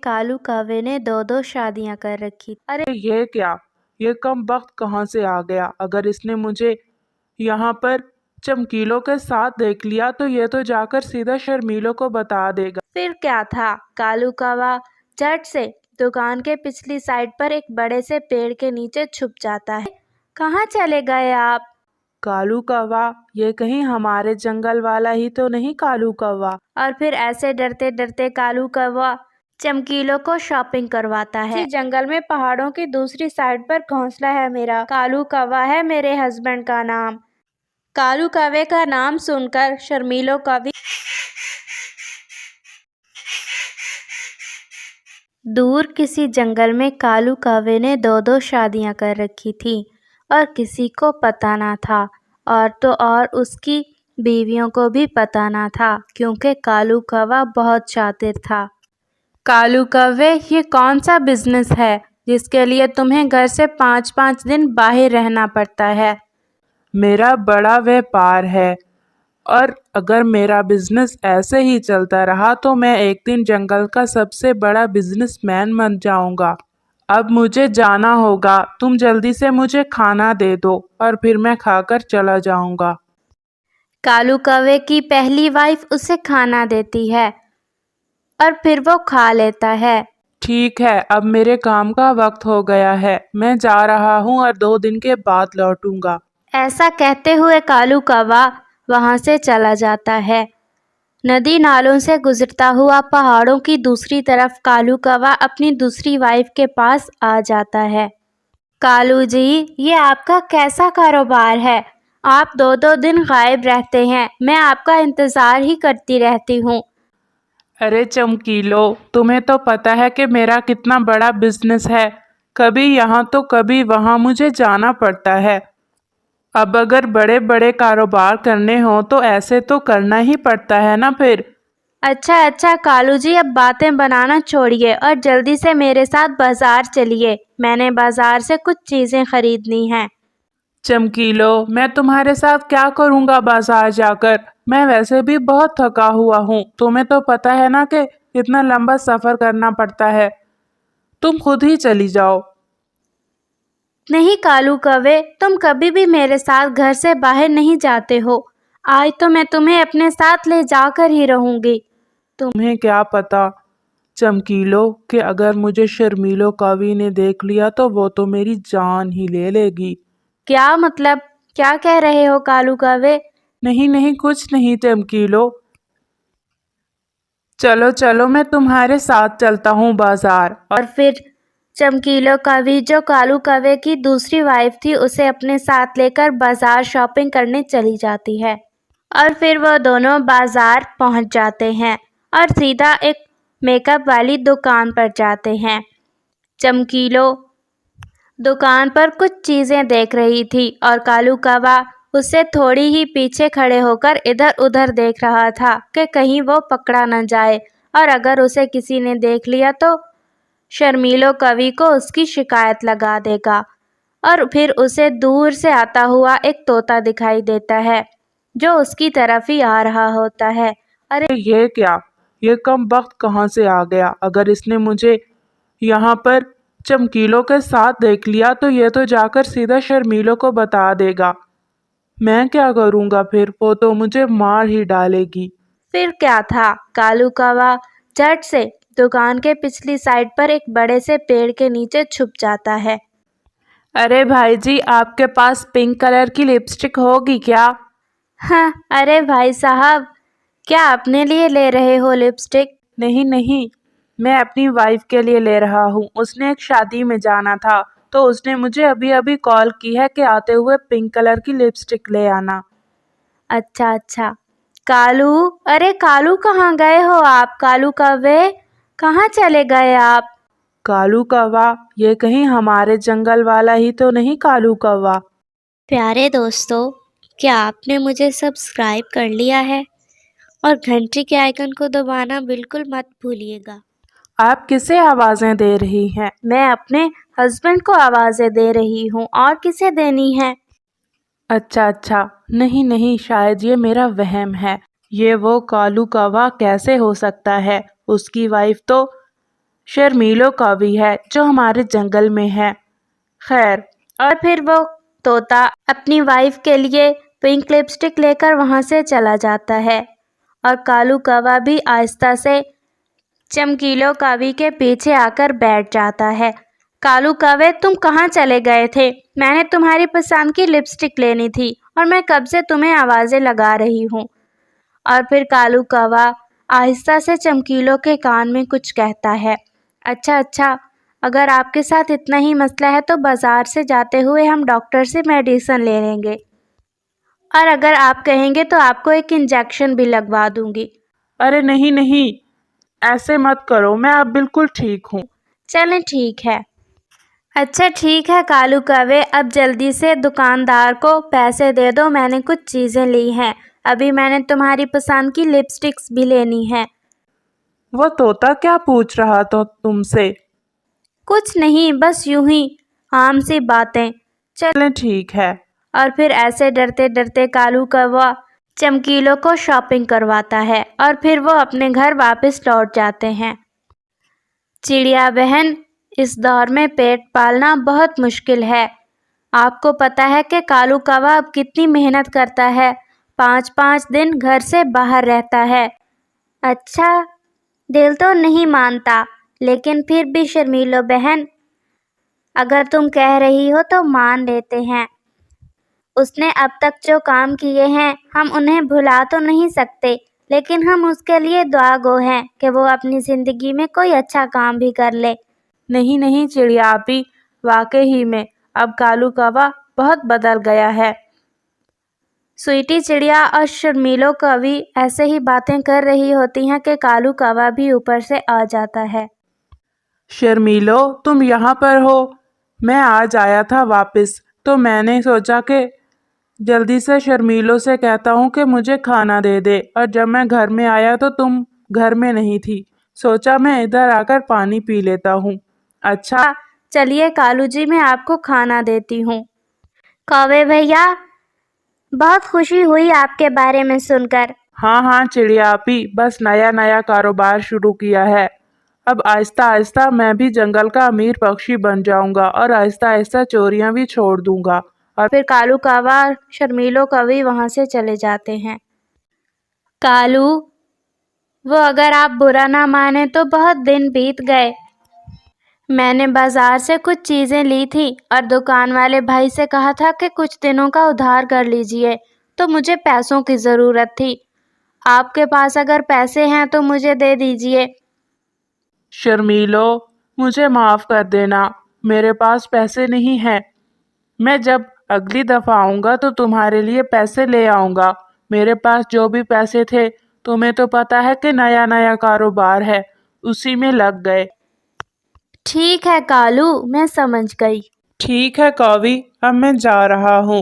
कालू कौवे ने दो दो शादियां कर रखी। अरे ये क्या, ये कम वक्त कहाँ से आ गया। अगर इसने मुझे यहाँ पर चमकीलों के साथ देख लिया तो ये तो जाकर सीधा शर्मीलों को बता देगा। फिर क्या था, कालू कौवा झट से दुकान के पिछली साइड पर एक बड़े से पेड़ के नीचे छुप जाता है। कहाँ चले गए आप? कालू कौवा, ये कहीं हमारे जंगल वाला ही तो नहीं कालू कौवा। और फिर ऐसे डरते डरते कालू कौवा चमकीलों को शॉपिंग करवाता है। इसी जंगल में पहाड़ों की दूसरी साइड पर घोंसला है मेरा। कालू कौवा है मेरे हस्बैंड का नाम। कालू कौवे का नाम सुनकर शर्मीलो कवि दूर किसी जंगल में कालू कौवे ने दो दो शादियां कर रखी थी और किसी को पता ना था, और तो और उसकी बीवियों को भी पता ना था, क्योंकि कालू कौवा बहुत शातिर था। कालू कौवे, ये कौन सा बिजनेस है जिसके लिए तुम्हें घर से 5-5 दिन बाहर रहना पड़ता है? मेरा बड़ा व्यापार है और अगर मेरा बिजनेस ऐसे ही चलता रहा तो मैं एक दिन जंगल का सबसे बड़ा बिजनेसमैन बन जाऊंगा। अब मुझे जाना होगा, तुम जल्दी से मुझे खाना दे दो और फिर मैं खाकर चला जाऊंगा। कालू कौवे की पहली वाइफ उसे खाना देती है और फिर वो खा लेता है। ठीक है, अब मेरे काम का वक्त हो गया है, मैं जा रहा हूँ और 2 दिन के बाद लौटूंगा। ऐसा कहते हुए कालू कौवा वहां से चला जाता है। नदी नालों से गुजरता हुआ पहाड़ों की दूसरी तरफ कालू कौवा अपनी दूसरी वाइफ के पास आ जाता है। कालू जी, ये आपका कैसा कारोबार है? आप 2-2 दिन गायब रहते हैं, मैं आपका इंतज़ार ही करती रहती हूँ। अरे चमकीलो, तुम्हें तो पता है कि मेरा कितना बड़ा बिजनेस है। कभी यहाँ तो कभी वहाँ मुझे जाना पड़ता है। अब अगर बड़े बड़े कारोबार करने हो तो ऐसे तो करना ही पड़ता है ना फिर। अच्छा अच्छा कालू जी, अब बातें बनाना छोड़िए और जल्दी से मेरे साथ बाजार चलिए। मैंने बाजार से कुछ चीज़ें खरीदनी हैं। चमकीलो, मैं तुम्हारे साथ क्या करूँगा बाजार जाकर। मैं वैसे भी बहुत थका हुआ हूँ, तुम्हें तो पता है ना कि इतना लंबा सफ़र करना पड़ता है। तुम खुद ही चली जाओ। नहीं कालू कौवे, तुम कभी भी मेरे साथ घर से बाहर नहीं जाते हो। आज तो मैं तुम्हें अपने साथ ले जाकर ही रहूंगी। तुम्हें क्या पता चमकीलो कि अगर मुझे शर्मीलो कवि ने देख लिया तो वो तो मेरी जान ही ले लेगी। क्या मतलब, क्या कह रहे हो कालू कौवे? नहीं नहीं, कुछ नहीं चमकीलो। चलो चलो, मैं तुम्हारे साथ चलता हूँ बाजार। और फिर चमकीलो कवि, जो कालू कौवे की दूसरी वाइफ थी, उसे अपने साथ लेकर बाजार शॉपिंग करने चली जाती है। और फिर वो दोनों बाजार पहुंच जाते हैं और सीधा एक मेकअप वाली दुकान पर जाते हैं। चमकीलो दुकान पर कुछ चीज़ें देख रही थी और कालू कौवा उससे थोड़ी ही पीछे खड़े होकर इधर उधर देख रहा था कि कहीं वो पकड़ा न जाए, और अगर उसे किसी ने देख लिया तो शर्मीलो कवि को उसकी शिकायत लगा देगा। और फिर उसे दूर से आता हुआ एक तोता दिखाई देता है जो उसकी तरफ ही आ रहा होता है। अरे ये क्या, ये कम वक्त कहाँ से आ गया। अगर इसने मुझे यहाँ पर चमकीलों के साथ देख लिया तो ये तो जाकर सीधा शर्मीलों को बता देगा। मैं क्या करूँगा फिर, वो तो मुझे मार ही डालेगी। फिर क्या था, कालू कौवा झट से दुकान के पिछली साइड पर एक बड़े से पेड़ के नीचे छुप जाता है। अरे भाई जी, आपके पास पिंक कलर की लिपस्टिक होगी क्या? हाँ, अरे भाई साहब, क्या अपने लिए ले रहे हो लिपस्टिक? नहीं नहीं, मैं अपनी वाइफ के लिए ले रहा हूँ। उसने एक शादी में जाना था तो उसने मुझे अभी अभी कॉल की है कि आते हुए पिंक कलर की लिपस्टिक ले आना। अच्छा अच्छा कालू, अरे कालू कहाँ गए हो आप? कालू कौवे, कहाँ चले गए आप? कालू कौवा, ये कहीं हमारे जंगल वाला ही तो नहीं कालू कौवा। प्यारे दोस्तों, क्या आपने मुझे सब्सक्राइब कर लिया है? और घंटी के आइकन को दबाना बिल्कुल मत भूलिएगा। आप किसे आवाज़ें दे रही हैं? मैं अपने हस्बैंड को आवाज़ें दे रही हूँ, और किसे देनी है? अच्छा अच्छा, नहीं नहीं, शायद ये मेरा वहम है। ये वो कालू कौवा कैसे हो सकता है? उसकी वाइफ तो शर्मीलो कौवी है जो हमारे जंगल में है। खैर, और फिर वो तोता अपनी वाइफ के लिए पिंक लिपस्टिक लेकर वहाँ से चला जाता है और कालू कौवा भी आहिस्ता से चमकीलो कौवी के पीछे आकर बैठ जाता है। कालू कौवे, तुम कहाँ चले गए थे? मैंने तुम्हारी पसंद की लिपस्टिक लेनी थी और मैं कब से तुम्हें आवाज़ें लगा रही हूँ। और फिर कालू कौवा आहिस्ता से चमकीलो के कान में कुछ कहता है। अच्छा अच्छा, अगर आपके साथ इतना ही मसला है तो बाज़ार से जाते हुए हम डॉक्टर से मेडिसिन ले लेंगे, और अगर आप कहेंगे तो आपको एक इंजेक्शन भी लगवा दूंगी। अरे नहीं नहीं, ऐसे मत करो, मैं अब बिल्कुल ठीक हूँ। चलें ठीक है। अच्छा ठीक है कालू कौवे, अब जल्दी से दुकानदार को पैसे दे दो, मैंने कुछ चीज़ें ली हैं। अभी मैंने तुम्हारी पसंद की लिपस्टिक्स भी लेनी है। वो तोता क्या पूछ रहा था तुमसे? कुछ नहीं, बस यूं ही आम सी बातें। चलें ठीक है। और फिर ऐसे डरते डरते कालू कौवा चमकीलो को शॉपिंग करवाता है और फिर वो अपने घर वापस लौट जाते हैं। चिड़िया बहन, इस दौर में पेट पालना बहुत मुश्किल है। आपको पता है कि कालू कौवा अब कितनी मेहनत करता है, 5-5 दिन घर से बाहर रहता है। अच्छा, दिल तो नहीं मानता, लेकिन फिर भी शर्मीलो बहन, अगर तुम कह रही हो तो मान लेते हैं। उसने अब तक जो काम किए हैं हम उन्हें भुला तो नहीं सकते, लेकिन हम उसके लिए दुआ गो हैं कि वो अपनी ज़िंदगी में कोई अच्छा काम भी कर ले। नहीं नहीं चिड़िया आपी, वाकई ही में अब कालू कौवा बहुत बदल गया है। स्वीटी चिड़िया और शर्मीलो कौवी ऐसे ही बातें कर रही होती हैं कि कालू कौवा भी ऊपर से आ जाता है। शर्मीलो, तुम यहाँ पर हो? मैं आज आया था वापस, तो मैंने सोचा कि जल्दी से शर्मीलो से कहता हूँ कि मुझे खाना दे दे, और जब मैं घर में आया तो तुम घर में नहीं थी। सोचा मैं इधर आकर पानी पी लेता हूँ। अच्छा, चलिए कालू जी, मैं आपको खाना देती हूँ। कौवे भैया, बहुत खुशी हुई आपके बारे में सुनकर। हाँ हाँ चिड़िया आपी, बस नया नया कारोबार शुरू किया है। अब आहिस्ता आहिस्ता मैं भी जंगल का अमीर पक्षी बन जाऊंगा और आहिस्ता आहिस्ता चोरियां भी छोड़ दूंगा। और फिर कालू कौवा और शर्मीलो कौवी वहाँ से चले जाते हैं। कालू, वो अगर आप बुरा ना माने तो बहुत दिन बीत गए। मैंने बाजार से कुछ चीज़ें ली थी और दुकान वाले भाई से कहा था कि कुछ दिनों का उधार कर लीजिए, तो मुझे पैसों की ज़रूरत थी। आपके पास अगर पैसे हैं तो मुझे दे दीजिए। शर्मीलो, मुझे माफ़ कर देना, मेरे पास पैसे नहीं हैं। मैं जब अगली दफ़ा आऊँगा तो तुम्हारे लिए पैसे ले आऊँगा। मेरे पास जो भी पैसे थे, तुम्हें तो पता है कि नया नया कारोबार है, उसी में लग गए। ठीक है कालू, मैं समझ गई। ठीक है कौवी, अब मैं जा रहा हूँ।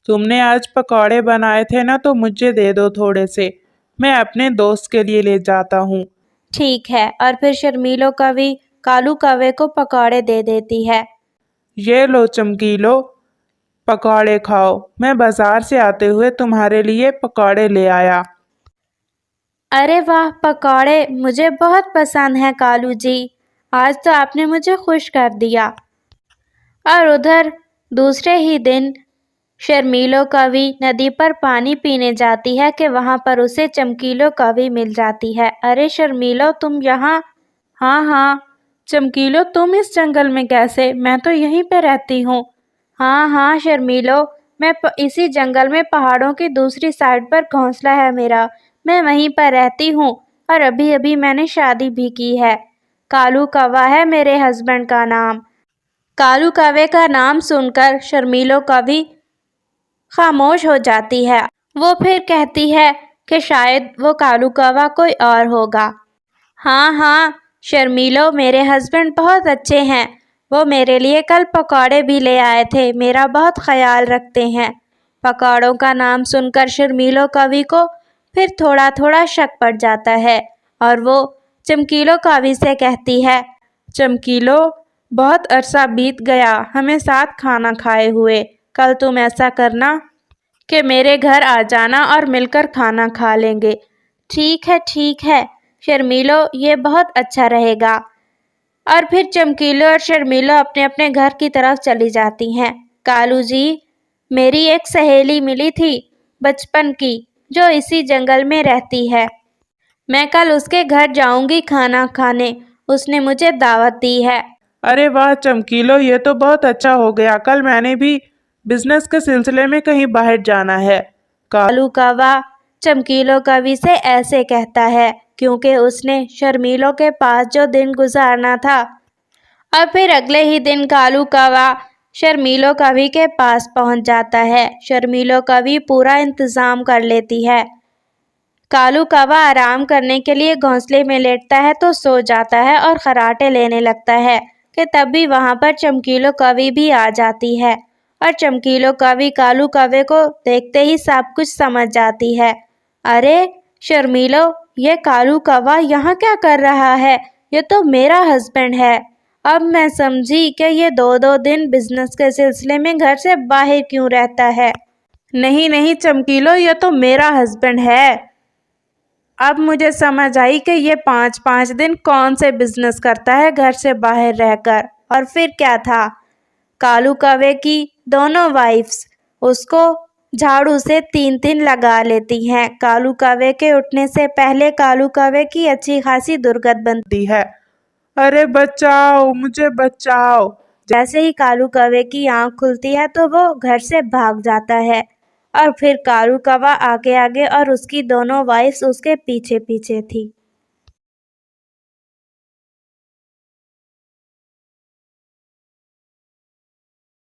तुमने आज पकौड़े बनाए थे ना, तो मुझे दे दो थोड़े से, मैं अपने दोस्त के लिए ले जाता हूँ। ठीक है। और फिर शर्मीलो कौवी कालू कौवे को पकौड़े दे देती है। ये लो चमकीलो, पकौड़े खाओ। मैं बाजार से आते हुए तुम्हारे लिए पकौड़े ले आया। अरे वाह, पकौड़े मुझे बहुत पसंद हैं कालू जी, आज तो आपने मुझे खुश कर दिया। और उधर दूसरे ही दिन शर्मीलो कौवी नदी पर पानी पीने जाती है कि वहाँ पर उसे चमकीलो कौवी मिल जाती है। अरे शर्मीलो, तुम यहाँ? हाँ हाँ चमकीलो, तुम इस जंगल में कैसे? मैं तो यहीं पे रहती हूँ। हाँ हाँ शर्मीलो, मैं इसी जंगल में पहाड़ों की दूसरी साइड पर घोंसला है मेरा, मैं वहीं पर रहती हूँ और अभी अभी मैंने शादी भी की है। कालू कौवा है मेरे हस्बैंड का नाम। कालू कौवे का नाम सुनकर शर्मीलो कौवी खामोश हो जाती है। वो फिर कहती है कि शायद वो कालू कौवा कोई और होगा। हाँ हाँ शर्मीलो, मेरे हस्बैंड बहुत अच्छे हैं, वो मेरे लिए कल पकौड़े भी ले आए थे, मेरा बहुत ख्याल रखते हैं। पकौड़ों का नाम सुनकर शर्मीलो कौवी को फिर थोड़ा थोड़ा शक पड़ जाता है और वो चमकीलो कौवी से कहती है, चमकीलो, बहुत अरसा बीत गया हमें साथ खाना खाए हुए। कल तुम ऐसा करना कि मेरे घर आ जाना और मिलकर खाना खा लेंगे। ठीक है शर्मीलो, ये बहुत अच्छा रहेगा। और फिर चमकीलो और शर्मीलो अपने अपने घर की तरफ चली जाती हैं। कालू जी, मेरी एक सहेली मिली थी बचपन की, जो इसी जंगल में रहती है। मैं कल उसके घर जाऊंगी खाना खाने, उसने मुझे दावत दी है। अरे वाह चमकीलो, ये तो बहुत अच्छा हो गया। कल मैंने भी बिजनेस के सिलसिले में कहीं बाहर जाना है। कालू कौवा चमकीलो कवि से ऐसे कहता है, क्योंकि उसने शर्मीलो के पास जो दिन गुजारना था। और फिर अगले ही दिन कालू कौवा शर्मीलो कवि के पास पहुंच जाता है। शर्मीलो कवि पूरा इंतजाम कर लेती है। कालू कौवा आराम करने के लिए घोंसले में लेटता है तो सो जाता है और खर्राटे लेने लगता है कि तभी वहां पर चमकीलो कवि भी आ जाती है। और चमकीलो कवि कालू कौवे को देखते ही सब कुछ समझ जाती है। अरे शर्मीलो, ये कालू कौवा यहाँ क्या कर रहा है? ये तो मेरा हस्बैंड है। अब मैं समझी कि ये 2-2 दिन बिजनेस के सिलसिले में घर से बाहर क्यों रहता है। नहीं नहीं चमकीलो, ये तो मेरा हस्बैंड है। अब मुझे समझ आई कि ये 5-5 दिन कौन से बिजनेस करता है घर से बाहर रहकर। और फिर क्या था, कालू कौवे की दोनों वाइफ्स उसको झाड़ू से 3-3 लगा लेती हैं। कालू कौवे के उठने से पहले कालू कौवे की अच्छी खासी दुर्गंध बनती है। अरे बचाओ, मुझे बचाओ। जैसे ही कालू कौवे की आंख खुलती है तो वो घर से भाग जाता है। और फिर कालू कौवा आगे आगे और उसकी दोनों वाइफ्स उसके पीछे पीछे थी।